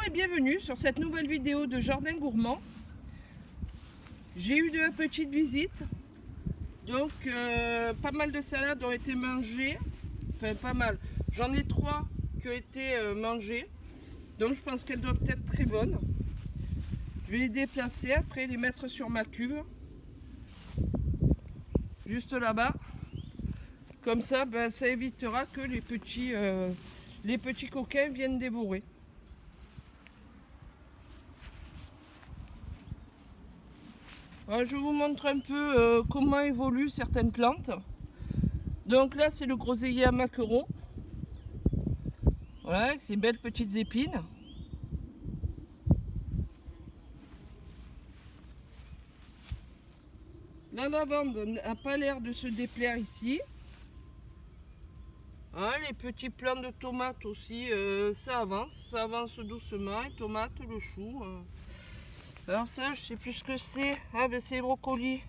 et bienvenue sur cette nouvelle vidéo de Jardin Gourmand. J'ai eu de la petite visite, donc pas mal de salades ont été mangées, enfin pas mal, j'en ai 3 qui ont été mangées, donc je pense qu'elles doivent être très bonnes. Je vais les déplacer, après les mettre sur ma cuve, juste là-bas, comme ça ça évitera que les petits coquins viennent dévorer. Alors, je vous montre un peu comment évoluent certaines plantes. Donc là, c'est le groseillier à maquereau. Voilà, avec ses belles petites épines. La lavande n'a pas l'air de se déplaire ici. Hein, les petits plants de tomates aussi, ça avance doucement. Les tomates, le chou. Alors ça, je sais plus ce que c'est. Ah ben c'est les brocolis.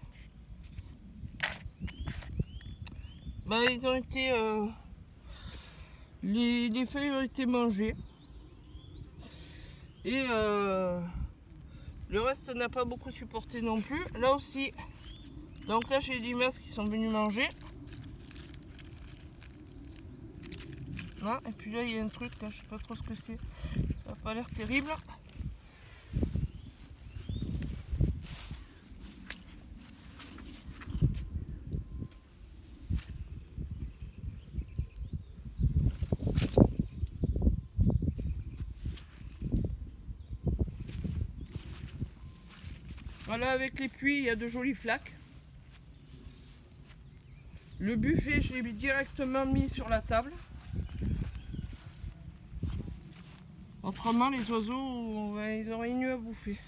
Ben, ils ont été, les feuilles ont été mangées. Et le reste n'a pas beaucoup supporté non plus. Là aussi. Donc là, j'ai des limaces qui sont venues manger. Non, et puis là, il y a un truc, là, je sais pas trop ce que c'est. Ça n'a pas l'air terrible. Voilà, avec les puits, il y a de jolies flaques. Le buffet, je l'ai directement mis sur la table. Autrement, les oiseaux, ils auraient eu à bouffer.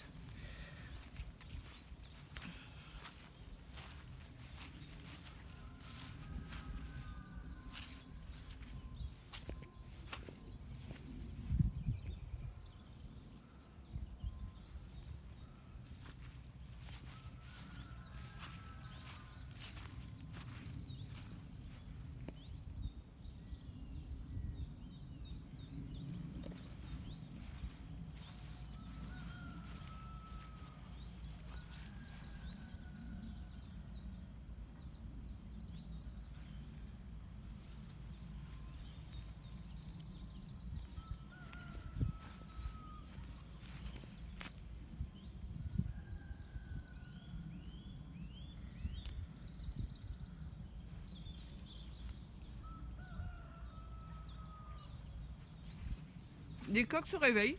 Les coqs se réveillent.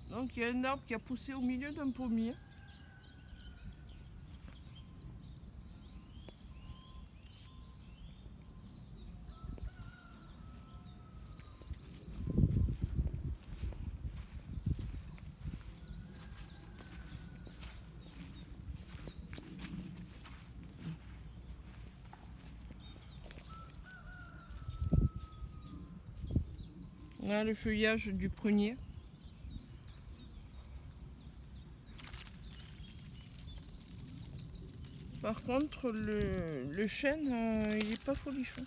Donc il y a un arbre qui a poussé au milieu d'un pommier. Là, le feuillage du prunier. Par contre, le chêne, il n'est pas folichon.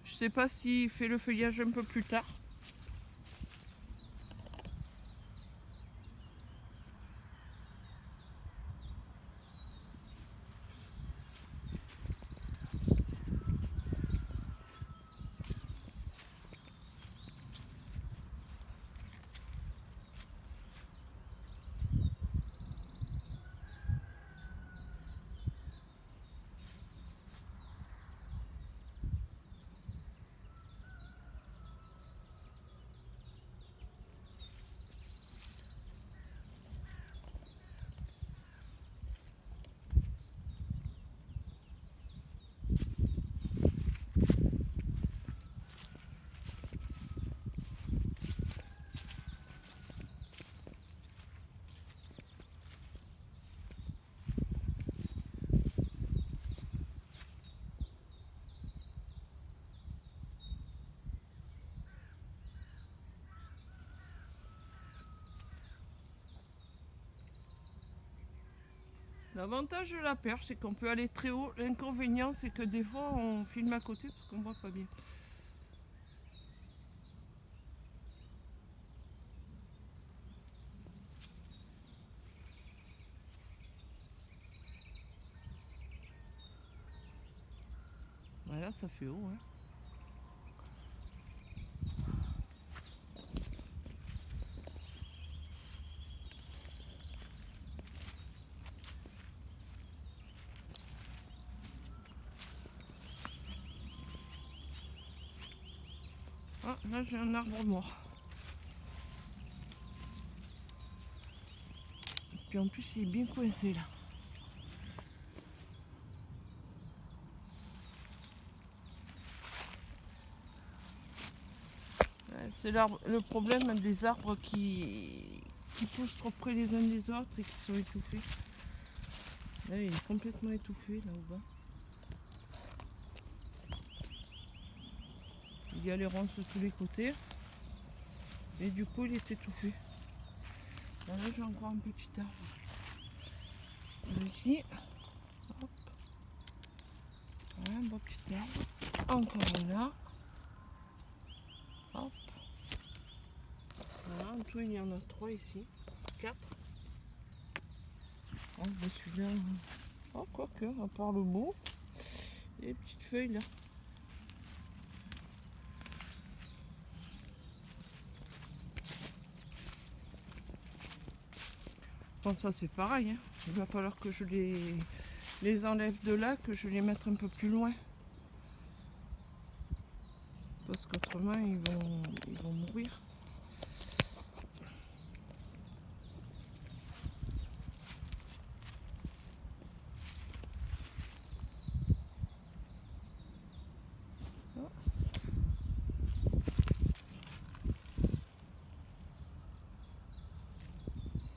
Je sais pas s'il fait le feuillage un peu plus tard. L'avantage de la perche, c'est qu'on peut aller très haut. L'inconvénient, c'est que des fois, on filme à côté parce qu'on voit pas bien. Voilà, ça fait haut. Hein. Ah, là j'ai un arbre mort. Et puis en plus il est bien coincé là. C'est le problème des arbres qui poussent trop près les uns des autres et qui sont étouffés. Là il est complètement étouffé là au bas. Il y a les ronces de tous les côtés. Et du coup il est étouffé. Là j'ai encore un petit arbre. Ici. Hop. Voilà, un beau petit arbre. Encore là. Hop. Voilà, en tout il y en a 3 ici. 4. Oh, bah celui-là. Oh, quoique, à part le bout. Il y a des petites feuilles là. Bon, ça c'est pareil. Hein. Il va falloir que je les enlève de là, que je les mette un peu plus loin. Parce qu'autrement ils vont mourir.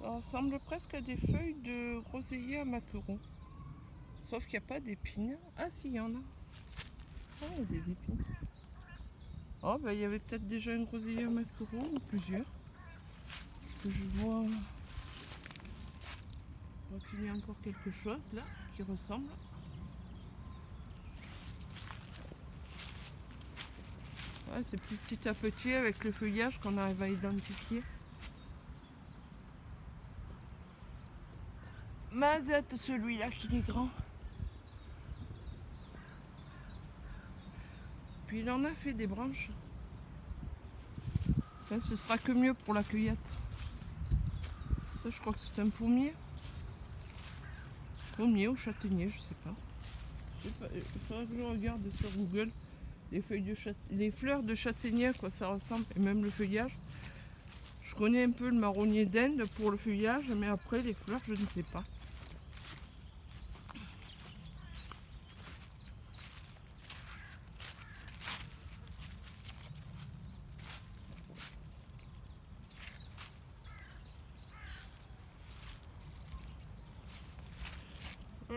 Ça ressemble presque à des feuilles de groseillier à maquereau. Sauf qu'il n'y a pas d'épines. Ah si, il y en a. Ah, il y a des épines. Oh, bah il y avait peut-être déjà un groseillier à maquereau ou plusieurs. Parce que je vois qu'il y a encore quelque chose là qui ressemble. Ouais, c'est plus petit à petit avec le feuillage qu'on arrive à identifier. Mazette celui-là qu'il est grand. Puis il en a fait des branches. Enfin, ce sera que mieux pour la cueillette. Ça je crois que c'est un pommier. Pommier ou châtaignier, je sais pas. Il faudrait que je regarde sur Google les fleurs de châtaignier, à quoi ça ressemble, et même le feuillage. Je connais un peu le marronnier d'Inde pour le feuillage, mais après les fleurs, je ne sais pas.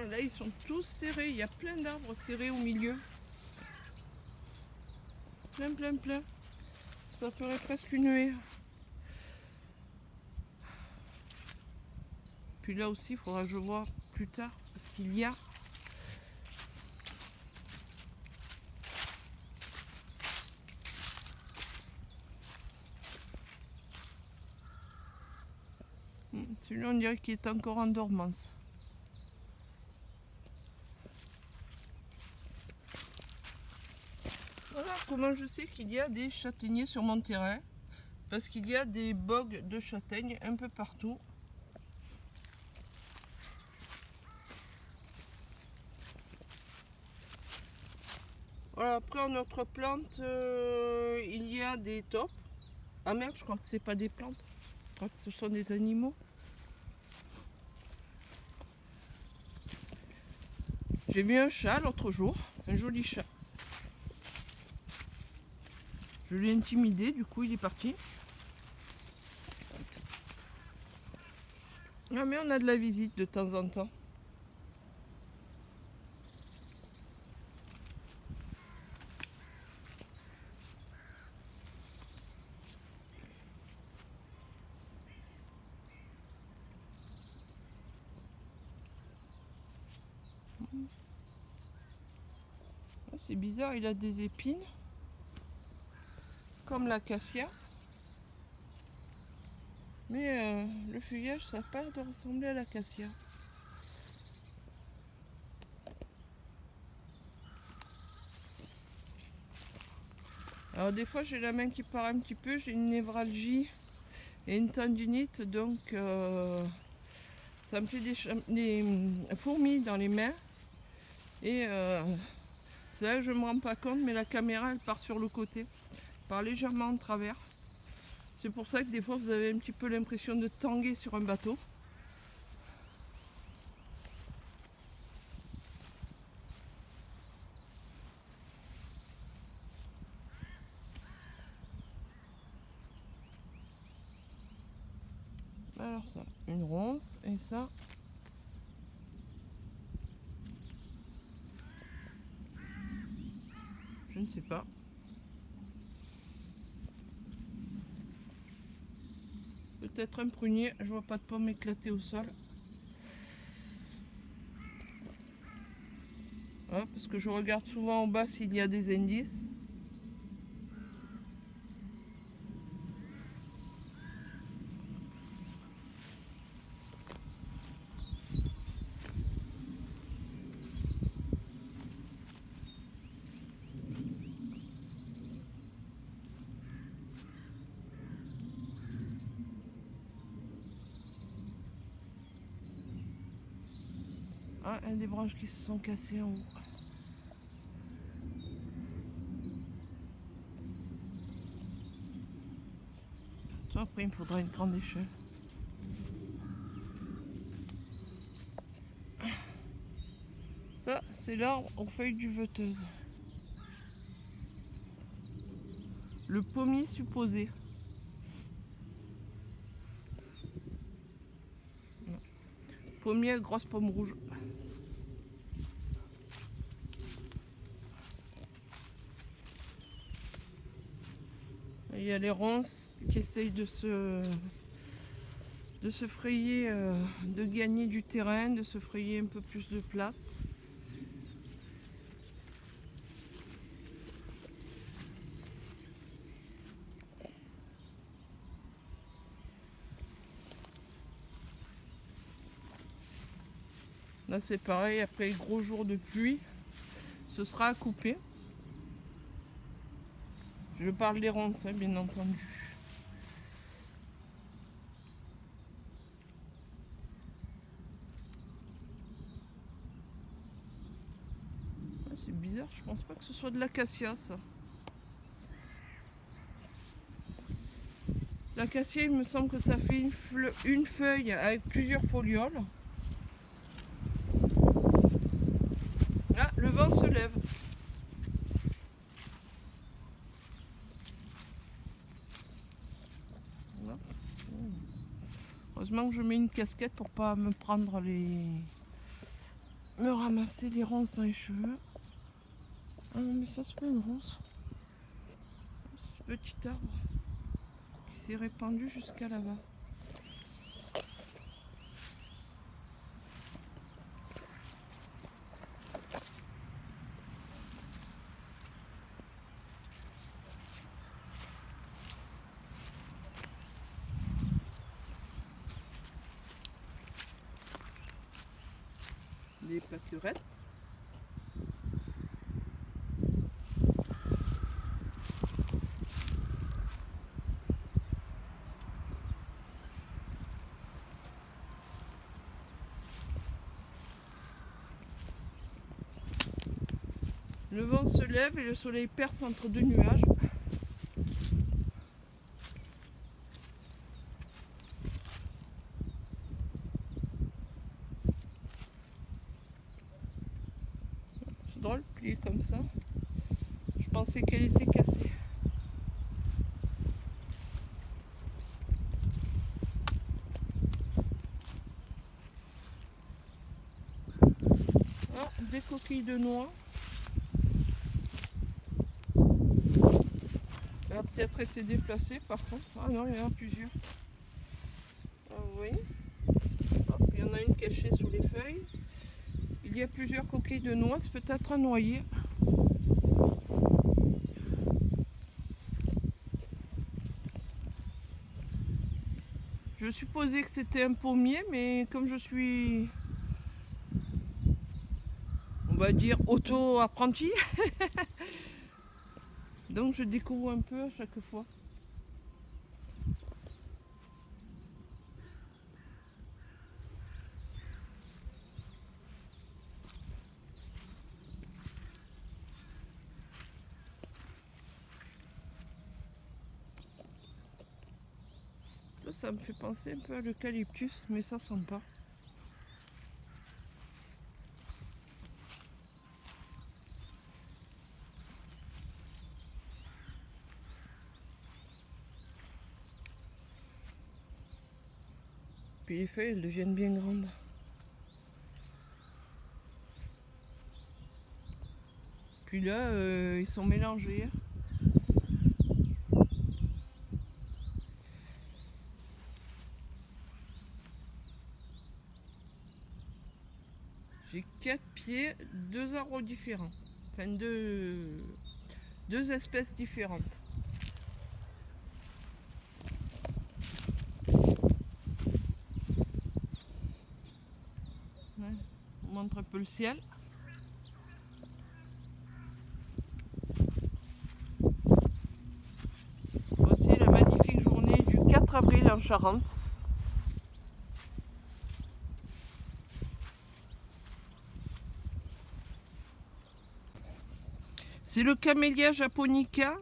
Là, ils sont tous serrés. Il y a plein d'arbres serrés au milieu. Plein, plein, plein. Ça ferait presque une haie. Puis là aussi, il faudra que je vois plus tard. Parce qu'il y a... Celui-là, on dirait qu'il est encore en dormance. Voilà comment je sais qu'il y a des châtaigniers sur mon terrain. Parce qu'il y a des bogues de châtaignes un peu partout. Voilà, après en autre plante, il y a des taupes. Ah merde, je crois que c'est pas des plantes. Je crois que ce sont des animaux. J'ai vu un chat l'autre jour, un joli chat. Je l'ai intimidé, du coup il est parti. Ah mais on a de la visite de temps en temps. C'est bizarre, il a des épines. Comme l'acacia. Mais le feuillage, ça a pas l'air de ressembler à l'acacia. Alors des fois j'ai la main qui part un petit peu, j'ai une névralgie et une tendinite, donc ça me fait des fourmis dans les mains. Et c'est là que je ne me rends pas compte, mais la caméra elle part sur le côté, elle part légèrement en travers. C'est pour ça que des fois vous avez un petit peu l'impression de tanguer sur un bateau. Alors ça, une ronce, et ça, je ne sais pas. Peut-être un prunier, je vois pas de pommes éclatées au sol. Ah, parce que je regarde souvent en bas s'il y a des indices. Ah, il y a des branches qui se sont cassées en haut. Ça, après, il me faudra une grande échelle. Ça, c'est l'arbre aux feuilles duveteuses. Le pommier supposé. Pommier à grosse pomme rouge. Il y a les ronces qui essayent de se frayer, de gagner du terrain, de se frayer un peu plus de place. Là c'est pareil, après les gros jours de pluie, ce sera à couper. Je parle des ronces, hein, bien entendu. Ah, c'est bizarre, je pense pas que ce soit de l'acacia ça. L'acacia, il me semble que ça fait une feuille avec plusieurs folioles. Ah, le vent se lève. Voilà. Heureusement que je mets une casquette pour pas me prendre me ramasser les ronces dans les cheveux. Ah non, mais ça se fait une ronce. Ce petit arbre qui s'est répandu jusqu'à là-bas. Des pâquerettes. Le vent se lève et le soleil perce entre deux nuages. C'est drôle, plié comme ça. Je pensais qu'elle était cassée. Ah, des coquilles de noix. Elle a peut-être été déplacée par contre. Ah non, il y en a plusieurs. Ah oui. Hop, il y en a une cachée sous les feuilles. Il y a plusieurs coquilles de noix, c'est peut-être un noyer. Je supposais que c'était un pommier, mais comme je suis, on va dire, auto-apprenti, donc je découvre un peu à chaque fois. Ça me fait penser un peu à l'eucalyptus, mais ça sent pas. Puis les feuilles, elles deviennent bien grandes. Puis là, ils sont mélangés. J'ai 4 pieds, 2 arbres différents. Enfin, deux espèces différentes. Ouais, on montre un peu le ciel. Voici la magnifique journée du 4 avril en Charente. C'est le camélia japonica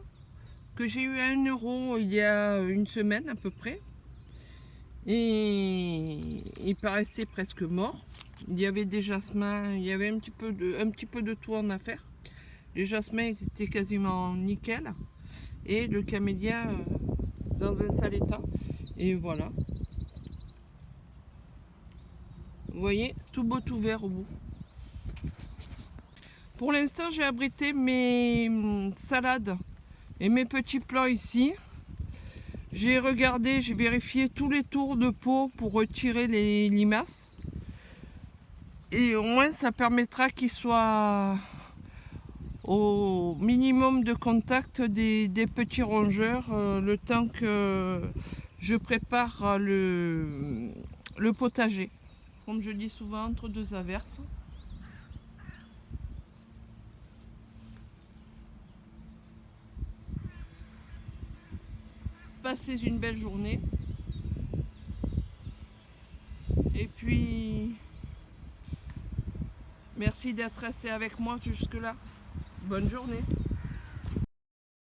que j'ai eu à 1 € il y a une semaine à peu près. Et il paraissait presque mort. Il y avait des jasmins, il y avait un petit peu de tout en affaire. Les jasmins, ils étaient quasiment nickel. Et le camélia dans un sale état. Et voilà. Vous voyez, tout beau, tout vert au bout. Pour l'instant, j'ai abrité mes salades et mes petits plants ici. J'ai regardé, j'ai vérifié tous les tours de pot pour retirer les limaces. Et au moins, ça permettra qu'ils soient au minimum de contact des petits rongeurs le temps que je prépare le potager. Comme je dis souvent, entre 2 averses. Passez une belle journée. Et puis, merci d'être resté avec moi jusque-là. Bonne journée.